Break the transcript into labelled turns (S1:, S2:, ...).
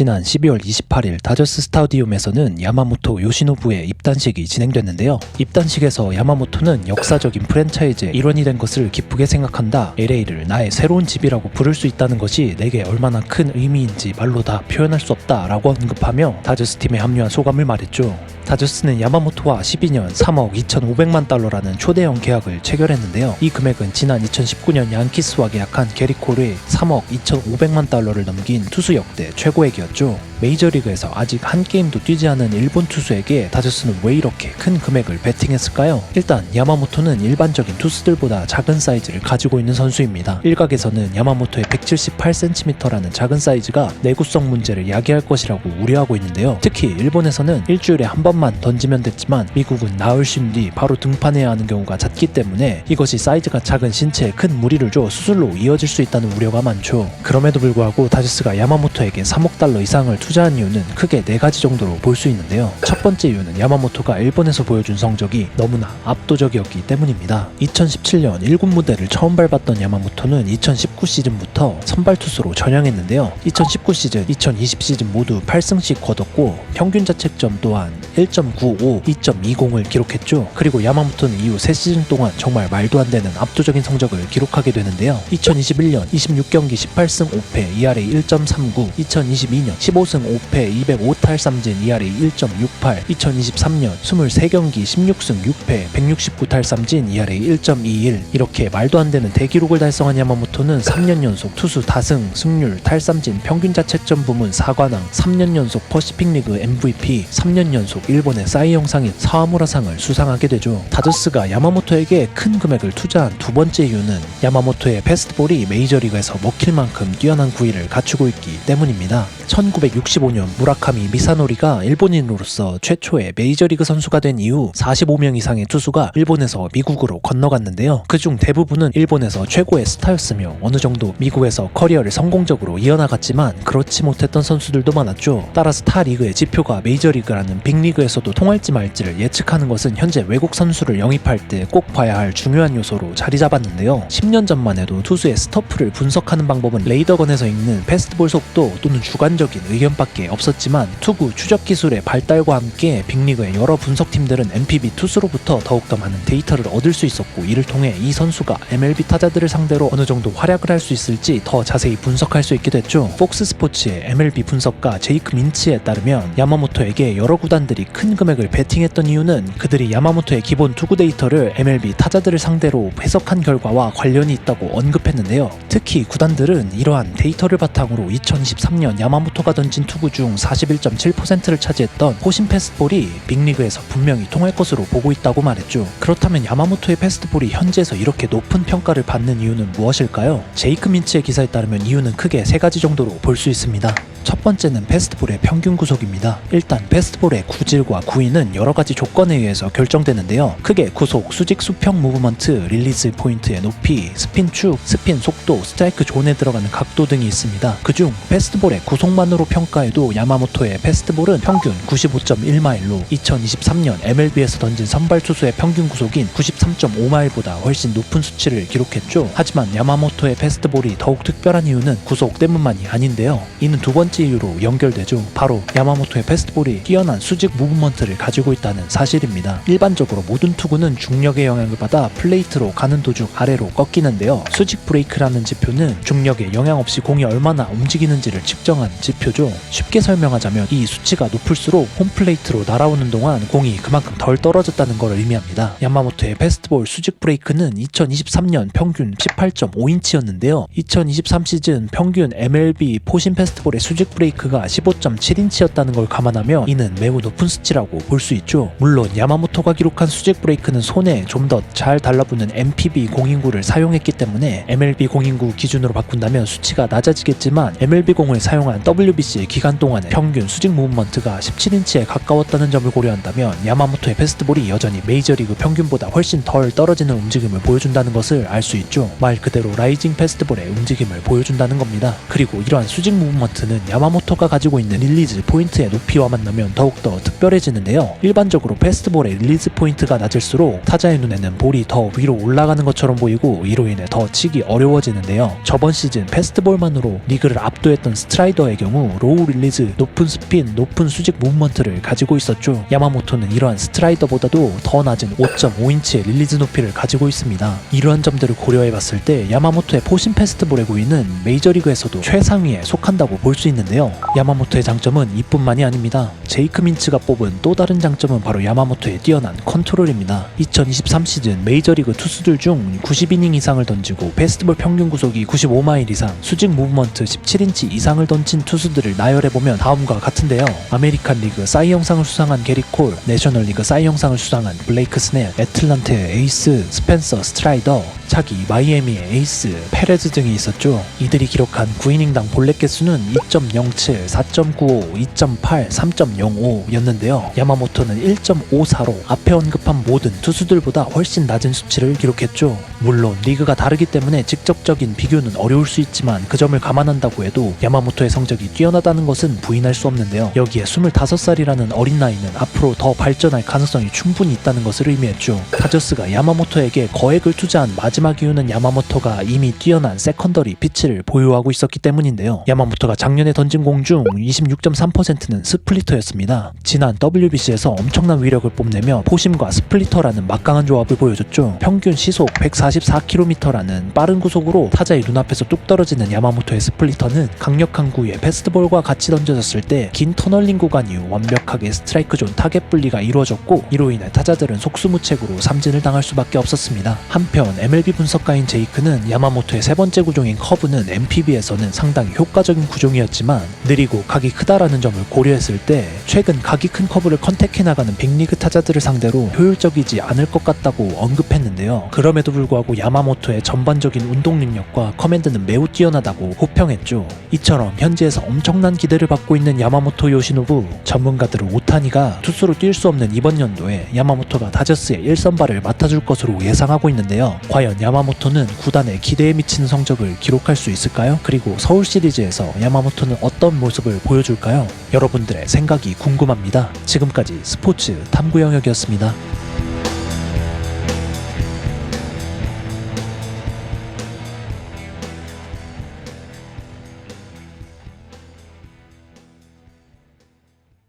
S1: 지난 12월 28일 다저스 스타디움에서는 야마모토 요시노부의 입단식이 진행됐는데요. 입단식에서 야마모토는 역사적인 프랜차이즈의 일원이 된 것을 기쁘게 생각한다. LA를 나의 새로운 집이라고 부를 수 있다는 것이 내게 얼마나 큰 의미인지 말로 다 표현할 수 없다 라고 언급하며 다저스 팀에 합류한 소감을 말했죠. 다저스는 야마모토와 12년 3억 2,500만 달러라는 초대형 계약을 체결했는데요. 이 금액은 지난 2019년 양키스와 계약한 게리 콜의 3억 2,500만 달러를 넘긴 투수 역대 최고액이었죠. 메이저리그에서 아직 한 게임도 뛰지 않은 일본 투수에게 다저스는 왜 이렇게 큰 금액을 베팅했을까요? 일단 야마모토는 일반적인 투수들보다 작은 사이즈를 가지고 있는 선수입니다. 일각에서는 야마모토의 178cm라는 작은 사이즈가 내구성 문제를 야기할 것이라고 우려하고 있는데요. 특히 일본에서는 일주일에 한 번만 던지면 됐지만 미국은 나흘 쉰 뒤 바로 등판해야 하는 경우가 잦기 때문에 이것이 사이즈가 작은 신체에 큰 무리를 줘 수술로 이어질 수 있다는 우려가 많죠. 그럼에도 불구하고 다저스가 야마모토에게 3억 달러 이상을 투자한 이유는 크게 4가지 정도로 볼 수 있는데요. 첫 번째 이유는 야마모토가 일본에서 보여준 성적이 너무나 압도적이었기 때문입니다. 2017년 1군 무대를 처음 밟았던 야마모토는 2019 시즌부터 선발 투수로 전향했는데요. 2019 시즌, 2020 시즌 모두 8승씩 거뒀고 평균 자책점 또한 1.95, 2.20을 기록했죠. 그리고 야마모토는 이후 3시즌 동안 정말 말도 안 되는 압도적인 성적을 기록하게 되는데요. 2021년 26경기 18승 5패 ERA 1.39, 2022년 15승 5패 205탈삼진 ERA 1.68, 2023년 23경기 16승 6패 169탈삼진 ERA 1.21 이렇게 말도 안 되는 대기록을 달성한 야마모토는 3년 연속 투수 다승, 승률, 탈삼진, 평균 자책점 부문 4관왕, 3년 연속 퍼시픽 리그 MVP, 3년 연속 일본의 사이영상인 사와무라상을 수상하게 되죠. 다저스가 야마모토에게 큰 금액을 투자한 두 번째 이유는 야마모토의 패스트볼이 메이저리그에서 먹힐 만큼 뛰어난 구위를 갖추고 있기 때문입니다. 1965년 무라카미 미사노리가 일본인으로서 최초의 메이저리그 선수가 된 이후 45명 이상의 투수가 일본에서 미국으로 건너갔는데요. 그중 대부분은 일본에서 최고의 스타였으며 어느 정도 미국에서 커리어를 성공적으로 이어나갔지만 그렇지 못했던 선수들도 많았죠. 따라서 타 리그의 지표가 메이저리그라는 빅리그에서도 통할지 말지를 예측하는 것은 현재 외국 선수를 영입할 때 꼭 봐야 할 중요한 요소로 자리 잡았는데요. 10년 전만 해도 투수의 스터프를 분석하는 방법은 레이더건에서 읽는 패스트볼 속도 또는 주관적인 의견밖에 없었지만 투구 추적 기술의 발달과 함께 빅리그의 여러 분석팀들은 NPB 투수로부터 더욱더 많은 데이터를 얻을 수 있었고 이를 통해 이 선수가 MLB 타자들을 상대로 어느 정도 활약을 할 수 있을지 더 자세히 분석할 수 있게 됐죠. 폭스 스포츠의 MLB 분석가 제이크 민치에 따르면 야마모토에게 여러 구단들이 큰 금액을 베팅했던 이유는 그들이 야마모토의 기본 투구 데이터를 MLB 타자들을 상대로 해석한 결과와 관련이 있다고 언급했는데요. 특히 구단들은 이러한 데이터를 바탕으로 2023년 야마모토가 던진 투구 중 41.7%를 차지했던 포심 패스트볼이 빅리그에서 분명히 통할 것으로 보고 있다고 말했죠. 그렇다면 야마모토의 패스트볼이 현지에서 이렇게 높은 평가를 받는 이유는 무엇일까요? 제이크 민치의 기사에 따르면 이유는 크게 3가지 정도로 볼 수 있습니다. 첫 번째는 패스트볼의 평균 구속입니다. 일단 패스트볼의 구질과 구위는 여러가지 조건에 의해서 결정되는데요. 크게 구속, 수직 수평 무브먼트, 릴리즈 포인트의 높이, 스핀 축, 스핀 속도, 스트라이크 존에 들어가는 각도 등이 있습니다. 그중 패스트볼의 구속만으로 평가해도 야마모토의 패스트볼은 평균 95.1마일로 2023년 MLB에서 던진 선발 투수의 평균 구속인 93.5마일보다 훨씬 높은 수치를 기록했죠. 하지만 야마모토의 패스트볼이 더욱 특별한 이유는 구속 때문만이 아닌데요. 이는 두 번째 이유로 연결되죠. 바로 야마모토의 패스트볼이 뛰어난 수직 무브먼트를 가지고 있다는 사실입니다. 일반적으로 모든 투구는 중력의 영향을 받아 플레이트로 가는 도중 아래로 꺾이는데요. 수직 브레이크라는 지표는 중력에 영향 없이 공이 얼마나 움직이는지를 측정한 지표죠. 쉽게 설명하자면 이 수치가 높을수록 홈플레이트로 날아오는 동안 공이 그만큼 덜 떨어졌다는 걸 의미합니다. 야마모토의 패스트볼 수직 브레이크는 2023년 평균 18.5인치였는데요. 2023 시즌 평균 MLB 포심 패스트볼의 수직 브레이크가 15.7인치였다는 걸 감안하면 이는 매우 높은 수치라고 볼 수 있죠. 물론 야마모토가 기록한 수직 브레이크는 손에 좀 더 잘 달라붙는 MPB 공인구를 사용했기 때문에 MLB 공인구 기준으로 바꾼다면 수치가 낮아지겠지만 MLB 공을 사용한 WBC 기간 동안의 평균 수직 무브먼트가 17인치에 가까웠다는 점을 고려한다면 야마모토의 패스트볼이 여전히 메이저리그 평균보다 훨씬 덜 떨어지는 움직임을 보여준다는 것을 알 수 있죠. 말 그대로 라이징 패스트볼의 움직임을 보여준다는 겁니다. 그리고 이러한 수직 무브먼트는 야마모토가 가지고 있는 릴리즈 포인트의 높이와 만나면 더욱더 특별해지는데요. 일반적으로 패스트볼의 릴리즈 포인트가 낮을수록 타자의 눈에는 볼이 더 위로 올라가는 것처럼 보이고 이로 인해 더 치기 어려워지는데요. 저번 시즌 패스트볼만으로 리그를 압도했던 스트라이더의 경우 로우 릴리즈, 높은 스핀, 높은 수직 무브먼트를 가지고 있었죠. 야마모토는 이러한 스트라이더보다도 더 낮은 5.5인치의 릴리즈 높이를 가지고 있습니다. 이러한 점들을 고려해봤을 때 야마모토의 포심 패스트볼의 고위는 메이저리그에서도 최상위에 속한다고 볼 수 있는데요. 야마모토의 장점은 이뿐만이 아닙니다. 제이크 민츠가 뽑은 또 다른 장점은 바로 야마모토의 뛰어난 컨트롤입니다. 2023 시즌 메이저리그 투수들 중 90이닝 이상을 던지고 패스트볼 평균 구속이 95마일 이상, 수직 무브먼트 17인치 이상을 던진 투수들을 나열해보면 다음과 같은데요. 아메리칸 리그 싸이 영상을 수상한 게리 콜, 내셔널리그 싸이 영상을 수상한 블레이크 스냅, 애틀란타의 에이스 스펜서 스트라이더, 차기 마이애미의 에이스 페레즈 등이 있었죠. 이들이 기록한 9이닝당 볼넷 개수는 2.07, 4.95, 2.8, 3.05였는데요. 야마모토는 1.54로 앞에 언급한 모든 투수들보다 훨씬 낮은 수치를 기록했죠. 물론 리그가 다르기 때문에 직접적인 비교는 어려울 수 있지만 그 점을 감안한다고 해도 야마모토의 성적이 뛰어나다는 것은 부인할 수 없는데요. 여기에 25살이라는 어린 나이는 앞으로 더 발전할 가능성이 충분히 있다는 것을 의미했죠. 다저스가 야마모토에게 거액을 투자한 마지막 이유는 야마모토가 이미 뛰어난 세컨더리 피치를 보유하고 있었기 때문인데요. 야마모토가 작년에 던진 공 중 26.3%는 스플리터였습니다. 지난 WBC에서 엄청난 위력을 뽐내며 포심과 스플리터라는 막강한 조합을 보여줬죠. 평균 시속 144km라는 빠른 구속으로 타자의 눈앞에서 뚝 떨어지는 야마모토의 스플리터는 강력한 구위의 패스트볼과 같이 던져졌을 때 긴 터널링 구간 이후 완벽하게 스트라이크 존 타겟 분리가 이루어졌고 이로 인해 타자들은 속수무책으로 삼진을 당할 수밖에 없었습니다. 한편 MLB 분석가인 제이크는 야마모토의 세 번째 구종인 커브는 NPB에서는 상당히 효과적인 구종이었지만 느리고 각이 크다라는 점을 고려했을 때 최근 각이 큰 커브를 컨택해 나가는 빅리그 타자들을 상대로 효율적이지 않을 것 같다고 언급했는데요. 그럼에도 불구하고 야마모토의 전반적인 운동 능력과 커맨드는 매우 뛰어나다고 호평했죠. 이처럼 현지에서 엄청난 기대를 받고 있는 야마모토 요시노부, 전문가들은 오타니가 투수로 뛸 수 없는 이번 연도에 야마모토가 다저스의 1선발을 맡아줄 것으로 예상하고 있는데요. 과연 야마모토는 구단의 기대에 미치는 성적을 기록할 수 있을까요? 그리고 서울 시리즈에서 야마모토는 어떤 모습을 보여줄까요? 여러분들의 생각이 궁금합니다. 지금까지 스포츠 탐구 영역이었습니다.